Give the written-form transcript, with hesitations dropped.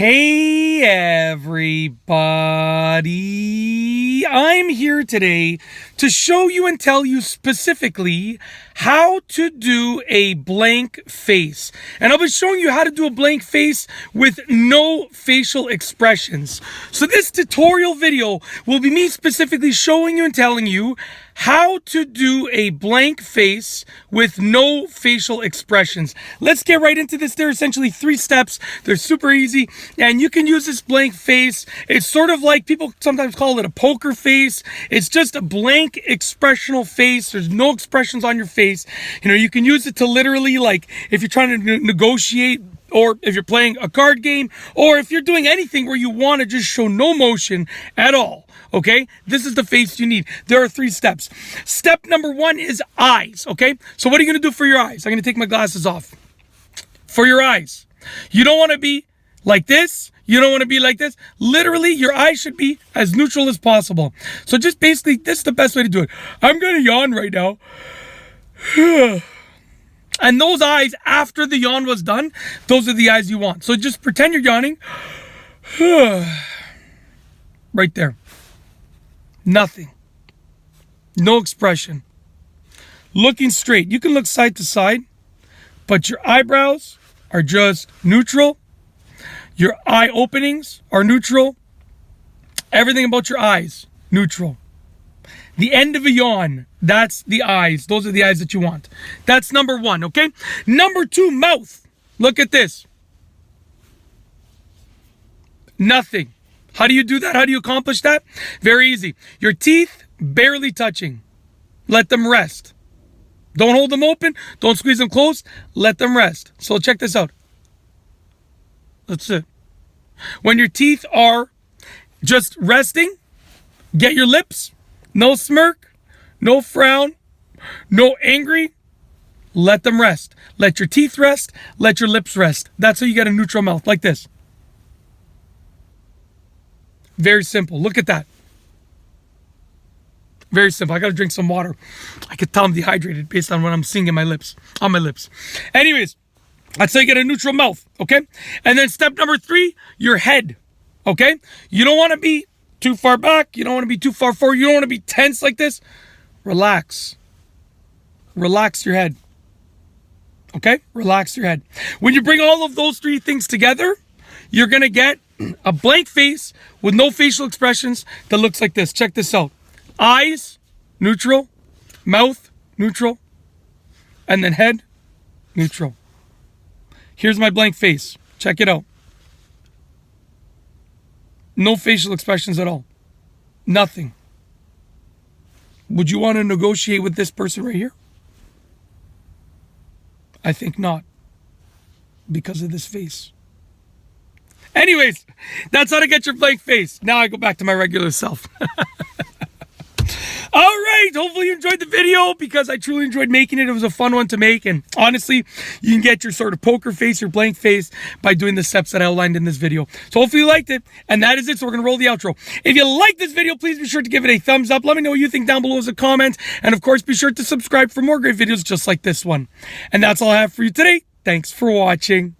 Hey everybody, I'm here today to show you and tell you specifically how to do a blank face. And I'll be showing you how to do a blank face with no facial expressions. So this tutorial video will be me specifically showing you and telling you how to do a blank face with no facial expressions. Let's get right into this. There are essentially 3 steps. They're super easy, and you can use this blank face. It's sort of like people sometimes call it a poker face. It's just a blank expressional face. There's no expressions on your face. You can use it to literally, like, if you're trying to negotiate, or if you're playing a card game, or if you're doing anything where you want to just show no motion at all. Okay, this is the face you need. There are 3 steps. Step number 1 is eyes. Okay, so what are you going to do for your eyes? I'm going to take my glasses off. For your eyes, you don't want to be like this. You don't want to be like this. Literally, your eyes should be as neutral as possible. So just basically, this is the best way to do it. I'm going to yawn right now. And those eyes, after the yawn was done, those are the eyes you want. So just pretend you're yawning. Right there. Nothing. No expression. Looking straight. You can look side to side, but your eyebrows are just neutral. Your eye openings are neutral. Everything about your eyes, neutral. The end of a yawn, that's the eyes. Those are the eyes that you want. That's number 1, okay? Number 2, mouth. Look at this. Nothing. How do you do that? How do you accomplish that? Very easy. Your teeth barely touching. Let them rest. Don't hold them open. Don't squeeze them closed. Let them rest. So check this out. That's it. When your teeth are just resting, get your lips. No smirk. No frown. No angry. Let them rest. Let your teeth rest. Let your lips rest. That's how you get a neutral mouth, like this. Very simple. Look at that. Very simple. I got to drink some water. I could tell I'm dehydrated based on what I'm seeing in my lips, on my lips. Anyways, that's how you get a neutral mouth, okay? And then step number 3, your head, okay? You don't want to be too far back. You don't want to be too far forward. You don't want to be tense like this. Relax. Relax your head, okay? Relax your head. When you bring all of those 3 things together, you're going to get a blank face with no facial expressions that looks like this. Check this out. Eyes, neutral. Mouth, neutral. And then head, neutral. Here's my blank face. Check it out. No facial expressions at all. Nothing. Would you want to negotiate with this person right here? I think not. Because of this face. Anyways, that's how to get your blank face. Now I go back to my regular self. All right, hopefully you enjoyed the video, because I truly enjoyed making it. It was a fun one to make, and honestly, you can get your sort of poker face, your blank face, by doing the steps that I outlined in this video. So hopefully you liked it, and that is it. So we're going to roll the outro. If you like this video, please be sure to give it a thumbs up. Let me know what you think down below as a comment, and of course, be sure to subscribe for more great videos just like this one. And that's all I have for you today. Thanks for watching.